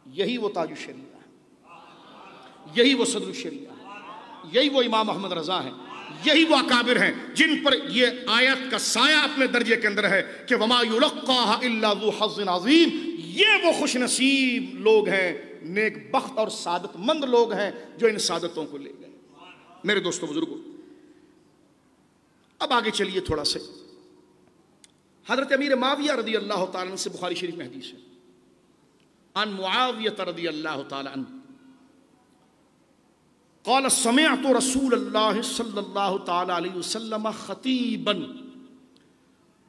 यही वो ताजुश शरिया है, यही वो सदरुश शरिया है, यही वो इमाम अहमद रजा है, यही वो अकाबिर हैं जिन पर ये आयत का साया अपने दर्जे के अंदर है कि वमा युलक्काहा इल्ला ज़ू हज़्ज़िन अज़ीम। ये वो खुश नसीब लोग हैं, नेक बख्त और सादतमंद लोग हैं जो इन सादतों को ले गए। मेरे दोस्तों बुजुर्गों, अब आगे चलिए थोड़ा से। हजरत अमीर मुआविया रज़ी अल्लाह तआला अन्हु से बुखारी शरीफ में हदीस है, अन मुआविया रज़ी अल्लाह तआला अन्हु क़ाल समिअतु रसूलल्लाह सल्लल्लाहु तआला अलैहि वसल्लम खतीबन।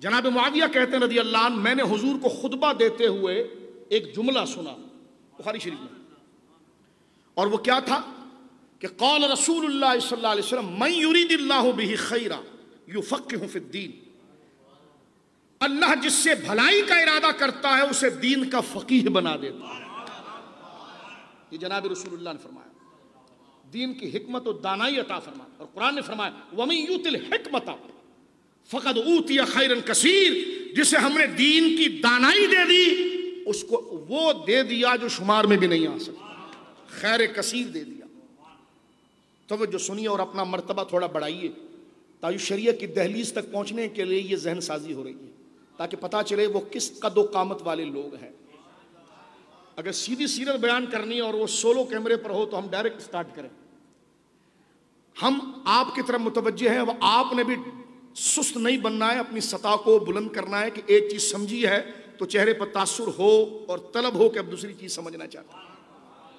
जनाब मुआविया कहते हैं रज़ी अल्लाह अन्हु, मैंने हुजूर को खुतबा देते हुए एक जुमला सुना बुखारी शरीफ में, और वो क्या था कि क़ाल रसूलुल्लाह सल्लल्लाहु अलैहि वसल्लम मन युरीदिल्लाहु बिही खैरा युफ़क़्क़िहु फ़िद्दीन। अल्लाह जिससे भलाई का इरादा करता है उसे दीन का फ़क़ीह बना देता है। ये जनाब रसूलुल्लाह ने फरमाया, दीन की हिकमत और दानाई अता फरमाया। और कुरान ने फरमाया वमन युतिल हिकमता फ़क़द ऊतिया खैरन कसीर। जिसे हमने दीन की दानाई दे दी उसको वो दे दिया जो शुमार में भी नहीं आ सकता, खैर कसीर दे दिया। तो वो जो सुनिए और अपना मर्तबा थोड़ा बढ़ाइए, ताजुश शरिया की दहलीज तक पहुंचने के लिए ये जहन साजी हो रही है, ताकि पता चले वो किस कदो कामत वाले लोग हैं। अगर सीधी सीरत बयान करनी है और वो सोलो कैमरे पर हो तो हम डायरेक्ट स्टार्ट करें। हम आपकी तरफ मुतवज्जे हैं, वो आपने भी सुस्त नहीं बनना है, अपनी सतह को बुलंद करना है कि एक चीज समझी है तो चेहरे पर तासुर हो और तलब हो कि अब दूसरी चीज समझना चाहता है।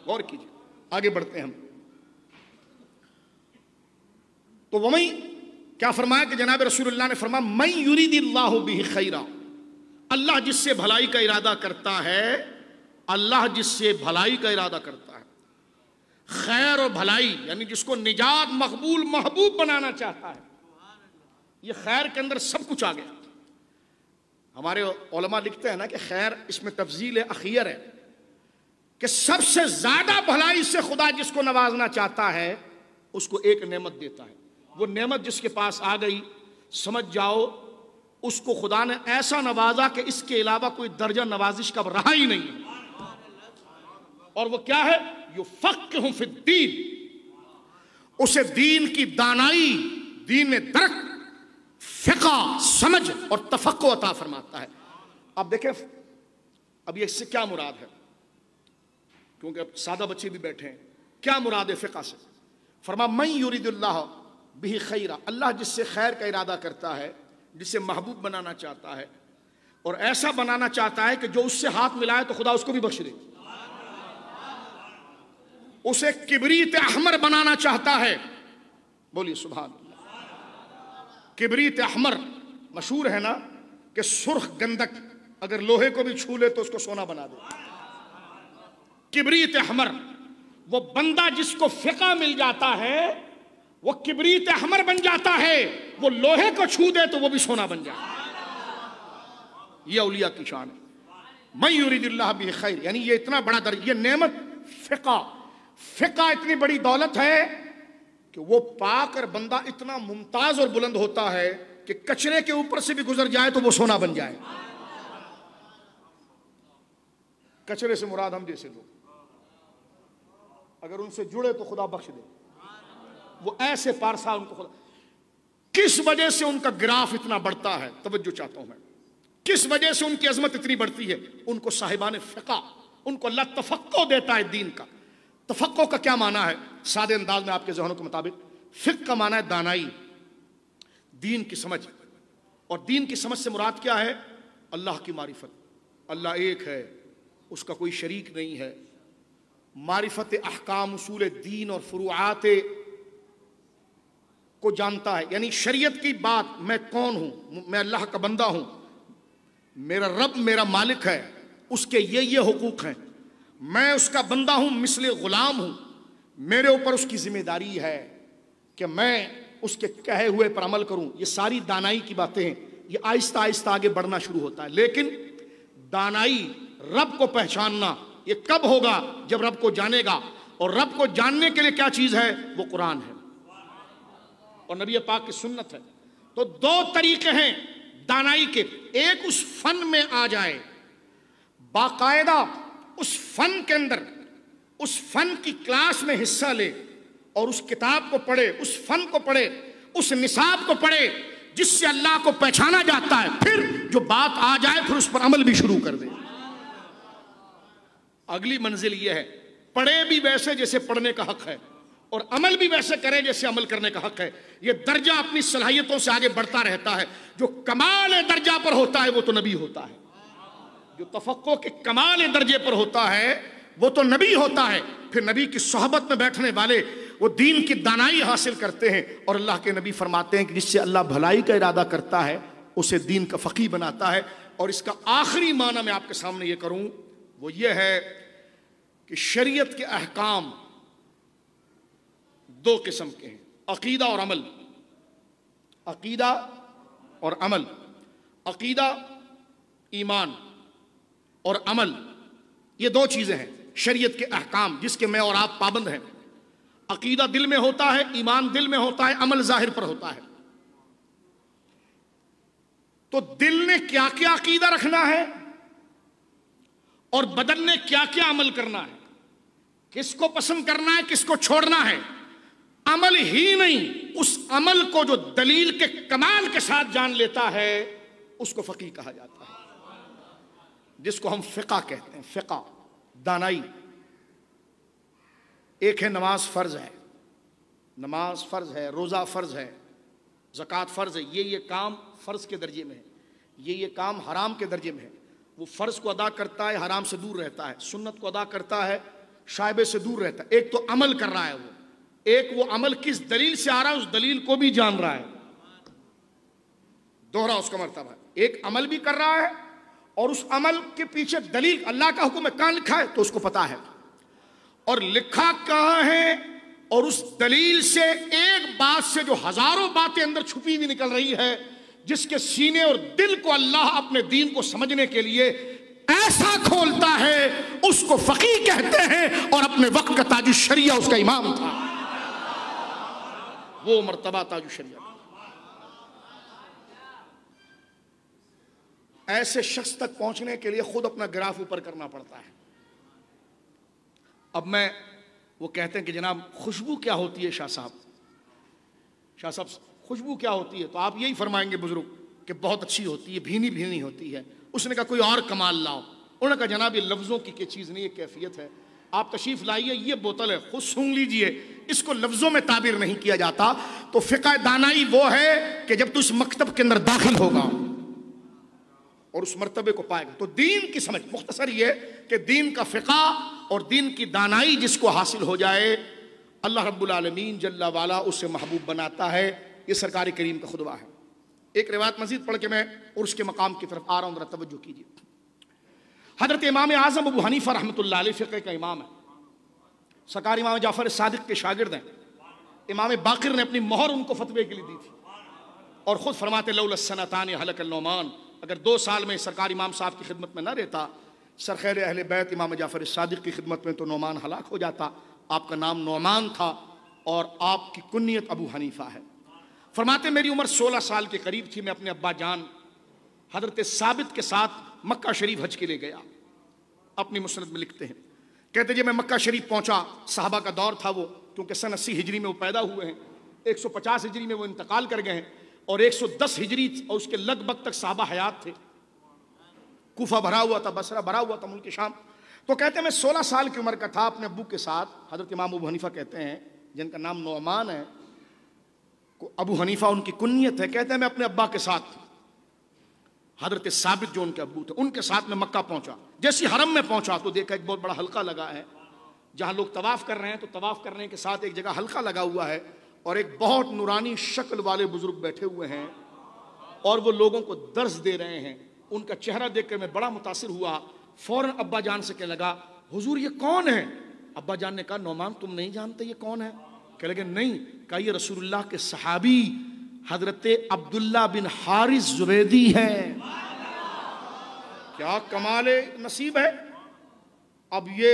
गौर कीजिए, आगे बढ़ते हैं हम। तो वही क्या फरमाया कि जनाब रसूलुल्लाह ने फरमाया मन युरीदिल्लाहु बिही खैरा। अल्लाह जिससे भलाई का इरादा करता है, अल्लाह जिससे भलाई का इरादा करता है, खैर और भलाई यानी जिसको निजात मकबूल महबूब बनाना चाहता है, ये खैर के अंदर सब कुछ आ गया। हमारे उलमा लिखते हैं ना कि खैर इसमें तफजील अखियर है कि सबसे ज्यादा भलाई से खुदा जिसको नवाजना चाहता है उसको एक नेमत देता है। वो नेमत जिसके पास आ गई, समझ जाओ उसको खुदा ने ऐसा नवाजा कि इसके अलावा कोई दर्जा नवाजिश का रहा ही नहीं है। और वो क्या है? युफ़क़्क़िहु फ़िद्दीन। उसे दीन की दानाई, दीन में दरक, फ़िक़ा, समझ और तफ़क्कुह अता फरमाता है। अब देखें, अब ये इससे क्या मुराद है, क्योंकि अब सादा बच्चे भी बैठे हैं। क्या मुराद है फ़िक़ा से? फरमा मन युरीदिल्लाहु बिही खैरा। अल्लाह जिससे खैर का इरादा करता है, जिसे महबूब बनाना चाहता है और ऐसा बनाना चाहता है कि जो उससे हाथ मिलाए तो खुदा उसको भी बख्श दे। उसे किबरीत अहमर बनाना चाहता है, बोलिए सुभान अल्लाह। किबरीत अहमर मशहूर है ना कि सुर्ख गंधक अगर लोहे को भी छू ले तो उसको सोना बना दे। किबरीत अहमर, वो बंदा जिसको फ़िक़ा मिल जाता है वो किबरीत अहमर बन जाता है। वो लोहे को छू दे तो वो भी सोना बन जाता है। ये औलिया की शान है। मन युरीदिल्लाहु बिही खैर, यानी ये इतना बड़ा दर्जा, ये नेमत फ़िक़ा। फ़िक़ा इतनी बड़ी दौलत है कि वो पाकर बंदा इतना मुमताज और बुलंद होता है कि कचरे के ऊपर से भी गुजर जाए तो वो सोना बन जाए। कचरे से मुराद हम जैसे लोग, अगर उनसे जुड़े तो खुदा बख्श दे। वो ऐसे पारसा उनको खुदा, किस वजह से उनका ग्राफ इतना बढ़ता है, तवज्जो चाहता हूं मैं, किस वजह से उनकी अजमत इतनी बढ़ती है? उनको साहिबान फ़िक़ा, उनको अल्लाह तफ़क्कुह देता है दीन का। तफ़क्कुह का क्या माना है? सादे अंदाज में आपके ज़हनों के मुताबिक, फ़िक़्ह का माना है दानाई, दीन की समझ। और दीन की समझ से मुराद क्या है? अल्लाह की मारिफत। अल्लाह एक है, उसका कोई शरीक नहीं है। मारिफत अहकाम, उसूल दीन और फ़ुरूआत को जानता है, यानी शरीयत की बात, मैं कौन हूं, मैं अल्लाह का बंदा हूं, मेरा रब मेरा मालिक है, उसके ये हुकूक हैं, मैं उसका बंदा हूं, मिसले गुलाम हूं, मेरे ऊपर उसकी जिम्मेदारी है कि मैं उसके कहे हुए पर अमल करूं। ये सारी दानाई की बातें हैं। ये आहिस्ता आहिस्ता आगे बढ़ना शुरू होता है। लेकिन दानाई, रब को पहचानना, ये कब होगा? जब रब को जानेगा। और रब को जानने के लिए क्या चीज है? वो कुरान है और नबी पाक की सुन्नत है। तो दो तरीके हैं दानाई के। एक उस फन में आ जाए, बाकायदा उस फन के अंदर, उस फन की क्लास में हिस्सा ले और उस किताब को पढ़े, उस फन को पढ़े, उस निसाब को पढ़े जिससे अल्लाह को पहचाना जाता है, फिर जो बात आ जाए फिर उस पर अमल भी शुरू कर दे। अगली मंजिल यह है, पढ़े भी वैसे जैसे पढ़ने का हक है और अमल भी वैसे करे जैसे अमल करने का हक है। यह दर्जा अपनी सलाहियतों से आगे बढ़ता रहता है। जो कमाल दर्जा पर होता है वो तो नबी होता है, जो तफक्को के कमाल दर्जे पर होता है वो तो नबी होता है। फिर नबी की सोहबत में बैठने वाले वो दीन की दानाई हासिल करते हैं और अल्लाह के नबी फरमाते हैं कि जिससे अल्लाह भलाई का इरादा करता है उसे दीन का फ़क़ीह बनाता है। और इसका आखिरी माना मैं आपके सामने ये करूं, वो ये है कि शरीयत के अहकाम दो किस्म के हैं, अकीदा और अमल। अकीदा और अमल। अकीदा ईमान और अमल, ये दो चीजें हैं शरीयत के अहकाम जिसके मैं और आप पाबंद हैं। अकीदा दिल में होता है, ईमान दिल में होता है, अमल जाहिर पर होता है। तो दिल ने क्या क्या अकीदा रखना है और बदन ने क्या क्या अमल करना है, किसको पसंद करना है, किसको छोड़ना है, अमल ही नहीं, उस अमल को जो दलील के कमाल के साथ जान लेता है उसको फकीह कहा जाता है, जिसको हम फिक़ा कहते हैं। फिक़ा दानाई। एक है नमाज फ़र्ज है, नमाज फ़र्ज है, रोज़ा फ़र्ज है, ज़कात फ़र्ज है, ये काम फ़र्ज के दर्जे में है, ये काम हराम के दर्जे में है। वो फ़र्ज को अदा करता है, हराम से दूर रहता है, सुन्नत को अदा करता है, शायबे से दूर रहता है। एक तो अमल कर रहा है वो, एक वो अमल किस दलील से आ रहा है उस दलील को भी जान रहा है। दोहरा उसका मर्तबा है, एक अमल भी कर रहा है और उस अमल के पीछे दलील, अल्लाह का हुक्म है, कहाँ लिखा है तो उसको पता है और लिखा कहाँ है, और उस दलील से एक बात से जो हजारों बातें अंदर छुपी हुई निकल रही है, जिसके सीने और दिल को अल्लाह अपने दीन को समझने के लिए ऐसा खोलता है, उसको फकीह कहते हैं। और अपने वक्त का ताजुश शरिया उसका इमाम था, वो मर्तबा ताजुश शरिया। ऐसे शख्स तक पहुंचने के लिए खुद अपना ग्राफ ऊपर करना पड़ता है। अब मैं, वो कहते हैं कि जनाब खुशबू क्या होती है शाह साहब, शाह साहब खुशबू क्या होती है, तो आप यही फरमाएंगे बुजुर्ग कि बहुत अच्छी होती है, भीनी भीनी होती है। उसने कहा कोई और कमाल लाओ। उन्होंने कहा जनाब ये लफ्ज़ों की चीज़ नहीं, ये कैफियत है। आप तशरीफ़ लाइए, ये बोतल है, खुद सूंघ लीजिए, इसको लफ्ज़ों में ताबीर नहीं किया जाता। तो फ़िक़्ह दानाई वो है कि जब तू इस मकतब के अंदर दाखिल होगा और उस मर्तबे को पाएगा तो दीन की समझ, मुख्तसर ये कि दीन का फ़िक़्ह और दीन की दानाई जिसको हासिल हो जाए, अल्लाह रब्बुल आलमीन जल्ला वाला उसे महबूब बनाता है। ये सरकार करीम का खुतबा है। एक रिवायत मजीद पढ़ के मैं उर्स के मकाम की तरफ आ रहा हूँ, जरा तवज्जो कीजिए। हज़रत इमाम आज़म अबू हनीफ़ा रहमतुल्लाह अलैह फ़िक़्ह का इमाम है, सरकार इमाम जाफ़र सादिक़ के शागिर्द हैं। इमाम बाक़िर ने अपनी मोहर उनको फतवे के लिए दी थी और ख़ुद फरमाते लौला सनतान हलकल नौमान, अगर 2 साल में सरकार इमाम साहब की खिदमत में न रहता सरखैर अहले बैत इमाम जाफ़र सादिक़ की खिदमत में, तो नौमान हलाक हो जाता। आपका नाम नौमान था और आपकी कुन्नियत अबू हनीफ़ा है। फरमाते मेरी उम्र 16 साल के करीब थी, मैं अपने अब्बा जान हज़रत साबित के साथ मक्का शरीफ हज के लिए गया। अपनी मुसनद में लिखते हैं, कहते जब मैं मक्का शरीफ पहुंचा, साहबा का दौर था वो, क्योंकि सन 80 हिजरी में वो पैदा हुए हैं, 150 हिजरी में वो इंतकाल कर गए हैं और 110 हिजरी और उसके लगभग तक साहबा हयात थे। कूफा भरा हुआ था, बसरा भरा हुआ था, मुल्क शाम। तो कहते हैं मैं 16 साल की उम्र का था, अपने अब्बू के साथ। हज़रत इमाम अबू हनीफ़ा कहते हैं जिनका नाम नौमान है, अबू हनीफ़ा उनकी कुन्नियत है। कहते हैं मैं अपने अब्बा के साथ, हज़रत साबित जो उनके अब्बू थे, उनके साथ में मक्का पहुंचा। जैसे हरम में पहुंचा तो देखा एक बहुत बड़ा हल्का लगा है, जहां लोग तवाफ़ कर रहे हैं, तो तवाफ़ करने के साथ एक जगह हल्का लगा हुआ है और एक बहुत नूरानी शक्ल वाले बुजुर्ग बैठे हुए हैं और वो लोगों को दर्स दे रहे हैं। उनका चेहरा देखकर मैं बड़ा मुतासिर हुआ। फौरन अब्बा जान से कहने लगा हुजूर ये कौन है। अब्बा जान ने कहा नौमान तुम नहीं जानते ये कौन है? कह लगे नहीं। कहा ये रसूलुल्लाह के सहाबी हजरत अब्दुल्ला बिन हारिस जुबैदी है। क्या कमाल नसीब है। अब ये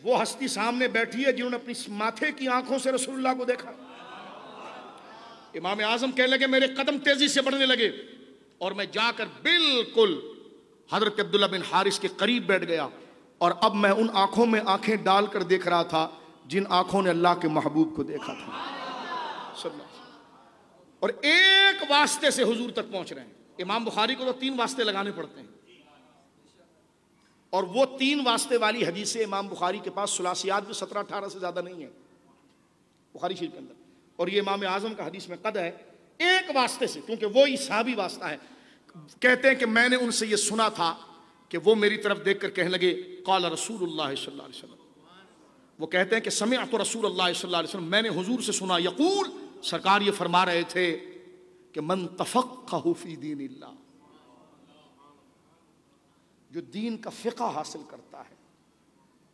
वो हस्ती सामने बैठी है जिन्होंने अपनी माथे की आंखों से रसूलुल्लाह को देखा। इमाम आजम कहने लगे मेरे कदम तेजी से बढ़ने लगे और मैं जाकर बिल्कुल हजरत अब्दुल्ला बिन हारिस के करीब बैठ गया और अब मैं उन आंखों में आंखें डालकर देख रहा था जिन आंखों ने अल्लाह के महबूब को देखा था। और एक वास्ते से हुजूर तक पहुंच रहे हैं। इमाम बुखारी को तो 3 वास्ते लगाने पड़ते हैं, और वो 3 वास्ते वाली हदीसें इमाम बुखारी के पास सुलासियात में 17-18 से ज्यादा नहीं है बुखारी शरीफ के अंदर। और ये इमाम आजम का हदीस में कद है एक वास्ते से, क्योंकि वो ही साहबी वास्ता है। कहते हैं कि मैंने उनसे ये सुना था कि वो मेरी तरफ देखकर कहने लगे क़ाल रसूलुल्लाह सल्लल्लाहु अलैहि वसल्लम। वो कहते हैं कि समिअतु रसूलुल्लाह सल्लल्लाहु अलैहि वसल्लम, मैंने हुजूर से सुना, यक़ूल, सरकार ये फरमा रहे थे कि मन तफ़क़्क़हु फ़ी दीनिल्लाह, जो दीन का फ़िक़्ह हासिल करता है,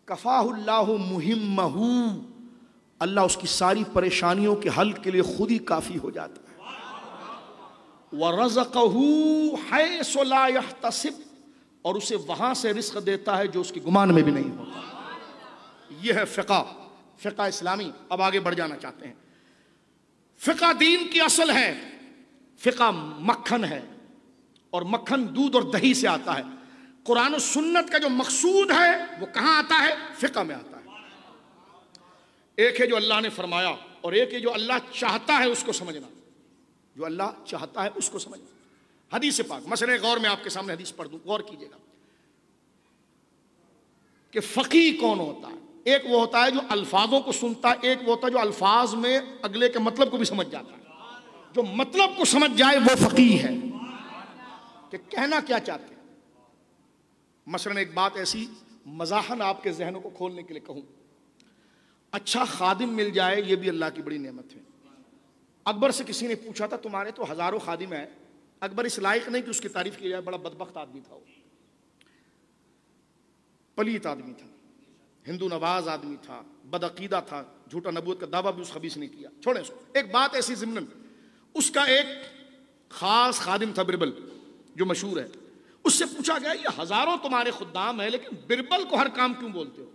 कफ़ाहुल्लाहु मुहिम्महू, अल्लाह उसकी सारी परेशानियों के हल के लिए खुद ही काफ़ी हो जाता है। वरज़क़हू हैसु ला यहतसिब, और उसे वहां से रिज़्क़ देता है जो उसके गुमान में भी नहीं होता। यह है फ़िक़्ह इस्लामी। अब आगे बढ़ जाना चाहते हैं। फ़िक़्ह दीन की असल है। फ़िक़्ह मक्खन है, और मक्खन दूध और दही से आता है। कुरान और सुन्नत का जो मकसूद है वो कहां आता है? फ़िक़्ह में आता है। एक है जो अल्लाह ने फरमाया, और एक है जो अल्लाह चाहता है उसको समझना। जो अल्लाह चाहता है उसको समझना। हदीस पाक मसले गौर में आपके सामने हदीस पढ़ दूं, गौर कीजिएगा कि फ़क़ीह कौन होता है। एक वो होता है जो अल्फाजों को सुनता है, एक वो होता है जो अल्फाज में अगले के मतलब को भी समझ जाता है। जो मतलब को समझ जाए वो फ़क़ीह है, कि कहना क्या चाहते हैं। मसलन एक बात ऐसी मज़ाहन आपके जहनों को खोलने के लिए कहूं, अच्छा खादिम मिल जाए ये भी अल्लाह की बड़ी नेमत है। अकबर से किसी ने पूछा था तुम्हारे तो हजारों खादिम हैं, अकबर इस लायक नहीं कि उसकी तारीफ की जाए, बड़ा बदबख्त आदमी था वो, पलीत आदमी था, हिंदू नवाज आदमी था, बदअकीदा था, झूठा नबूवत का दावा भी उस खबीस ने किया। छोड़े उसको। एक बात ऐसी ज़िम्नन, उसका एक खास खादिम था बिरबल जो मशहूर है। उससे पूछा गया ये हजारों तुम्हारे खुद्दाम है लेकिन बिरबल को हर काम क्यों बोलते हो?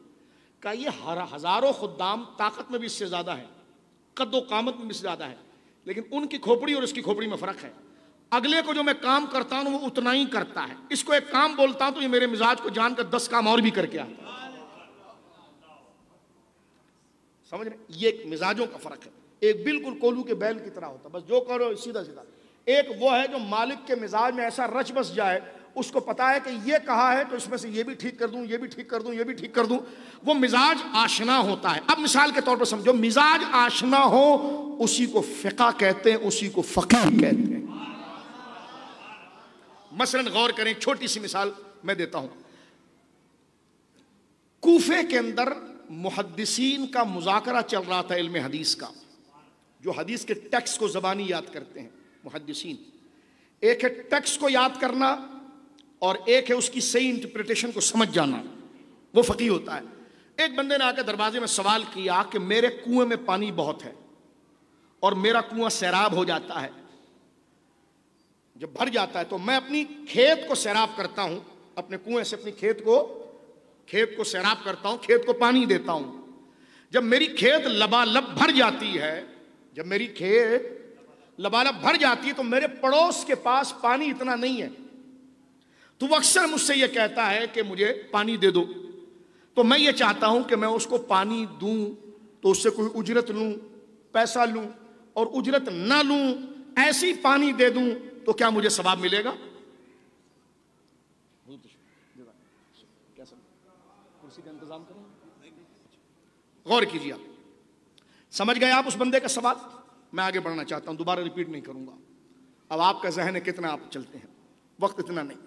कहा ये हजारों खुद्दाम ताकत में भी इससे ज्यादा है, कद्दो कामत में भी इससे ज्यादा है, लेकिन उनकी खोपड़ी और इसकी खोपड़ी में फर्क है। अगले को जो मैं काम करता हूं वो उतना ही करता है, इसको एक काम बोलता हूं तो ये मेरे मिजाज को जानकर 10 काम और भी करके आता है। समझ रहे? ये एक मिजाजों का फर्क है। एक बिल्कुल कोलू के बैल की तरह होता, बस जो करो सीधा सीधा। एक वो है जो मालिक के मिजाज में ऐसा रच बस जाए, उसको पता है कि ये कहा है तो इसमें से ये भी ठीक कर दूं, ये भी ठीक कर दूं, ये भी ठीक कर दूं। वो मिजाज आशना होता है। अब मिसाल के तौर पर समझो, मिजाज आशना हो उसी को फ़िक़्ह कहते हैं, उसी को फ़क़ीह कहते हैं। मसलन गौर करें, छोटी सी मिसाल मैं देता हूं। कूफे के अंदर मुहद्दिसीन का मुज़ाकरा चल रहा था इल्म हदीस का, जो हदीस के टेक्स्ट को ज़बानी याद करते हैं मुहद्दिसीन। एक है टेक्स्ट को याद करना और एक है उसकी सही इंटरप्रिटेशन को समझ जाना, वो फ़क़ीह होता है। एक बंदे ने आकर दरवाजे में सवाल किया कि मेरे कुएं में पानी बहुत है और मेरा कुआं सैराब हो जाता है, जब भर जाता है तो मैं अपनी खेत को सैराब करता हूं, अपने कुएं से अपनी खेत को सैराब करता हूं, खेत को पानी देता हूं। जब मेरी खेत लबालब भर जाती है, जब मेरी खेत लबालब भर जाती है तो मेरे पड़ोस के पास पानी इतना नहीं है, तो वो अक्सर मुझसे ये कहता है कि मुझे पानी दे दो। तो मैं ये चाहता हूं कि मैं उसको पानी दूं तो उससे कोई उजरत लूं, पैसा लूं, और उजरत ना लूं, ऐसी पानी दे दूं तो क्या मुझे सवाब मिलेगा? कुर्सी का इंतजाम करें। गौर कीजिए, आप समझ गए आप उस बंदे का सवाल? मैं आगे बढ़ना चाहता हूं, दोबारा रिपीट नहीं करूंगा। अब आपका ज़हन है कितना आप चलते हैं, वक्त इतना नहीं।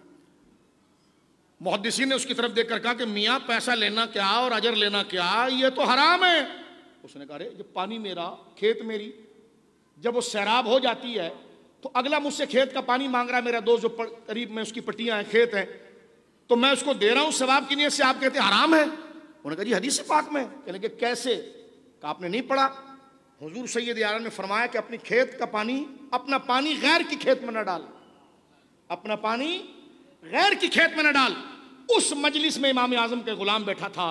मुहद्दिसीन ने उसकी तरफ देखकर कहा कि मियाँ पैसा लेना क्या और अजर लेना क्या, ये तो हराम है। उसने कहा अरे जब पानी मेरा, खेत मेरी, जब वो सैराब हो जाती है तो अगला मुझसे खेत का पानी मांग रहा है, मेरा दोस्त जो करीब में उसकी पट्टियां हैं, खेत हैं, तो मैं उसको दे रहा हूं सवाब की नीयत से, आप कहते हैं हराम है। उन्होंने कहा जी हदीस पाक में। कहने के कैसे? कहा आपने नहीं पढ़ा, हुजूर सैयद आलम ने फरमाया कि अपनी खेत का पानी, अपना पानी गैर की खेत में न डाल, अपना पानी गैर की खेत में न डाल। उस मजलिस में इमाम आजम के गुलाम बैठा था,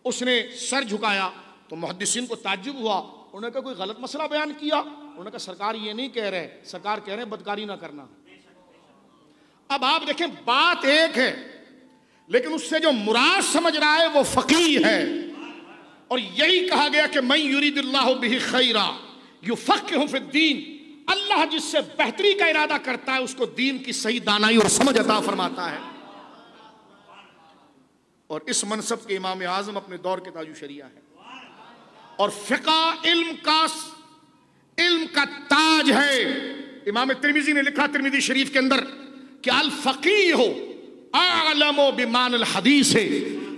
उसने सर झुकाया तो मुहद्दिसीन को ताज्जुब हुआ। उन्होंने कहा कोई गलत मसला बयान किया? उन्होंने कहा सरकार ये नहीं कह रहे, सरकार कह रहे हैं बदकारी ना करना। अब आप देखें, बात एक है लेकिन उससे जो मुराद समझ रहा है वो फकीह है। और यही कहा गया कि मैं युरीदिल्लाहु बिही खैरा युफक्किहु फिद्दीन, अल्लाह जिससे बेहतरी का इरादा करता है उसको दीन की सही दानाई और समझ अता फरमाता है। और इस मनसब के इमाम आजम अपने दौर के ताजु शरिया है। और फिका इल्म का ताज है। इमाम तिर्मिजी ने लिखा तिर्मिजी शरीफ के अंदर कि अल फकीह आलमो बिमान अल हदीस है,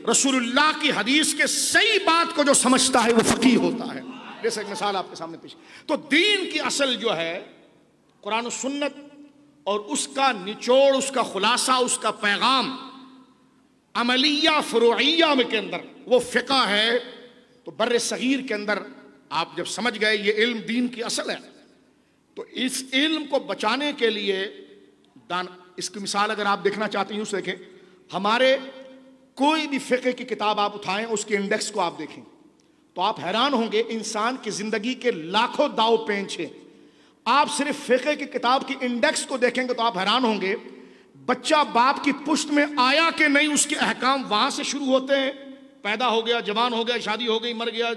रसूलुल्लाह की हदीस के सही बात को जो समझता है वो फकीह होता है। जैसे एक मिसाल आपके सामने पेश, तो दीन की असल जो है कुरान और सुन्नत, और उसका निचोड़, उसका खुलासा, उसका पैगाम अमलिया फुरूइया में के अंदर वो फिका है। तो बर्रे सगीर के अंदर आप जब समझ गए ये इल्म दीन की असल है, तो इस इल्म को बचाने के लिए इसकी मिसाल अगर आप देखना चाहते हैं उसे देखें, हमारे कोई भी फिक़्ह की किताब आप उठाएं, उसके इंडेक्स को आप देखें तो आप हैरान होंगे, इंसान की जिंदगी के लाखों दाव पेंच हैं। आप सिर्फ फिक़्ह की किताब की इंडेक्स को देखेंगे तो आप हैरान होंगे, बच्चा बाप की पुश्त में आया कि नहीं उसके अहकाम वहां से शुरू होते हैं। पैदा हो गया, जवान हो गया, शादी हो गई, मर गया,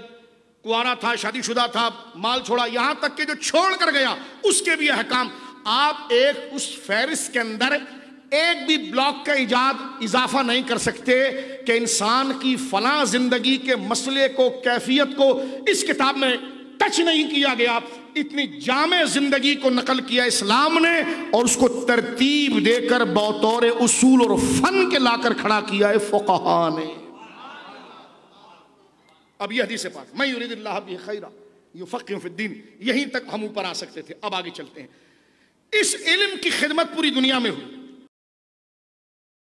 कुआरा था, शादीशुदा था, माल छोड़ा, यहां तक कि जो छोड़ कर गया उसके भी अहकाम। आप एक उस फहरिस्त के अंदर एक भी ब्लॉक का इजाफा नहीं कर सकते कि इंसान की फला जिंदगी के मसले को, कैफियत को इस किताब में टच नहीं किया गया। इतनी जामे जिंदगी को नकल किया इस्लाम ने और उसको तरतीब देकर बतौर उसूल और फन के लाकर खड़ा किया है फुक़हा ने। अब यह हदीस पाक मैं युरीदिल्लाहु बिही खैरा युफ़क्किहु फिद्दीन, यहीं तक हम ऊपर आ सकते थे। अब आगे चलते हैं। इस इल्म की खिदमत पूरी दुनिया में हुई।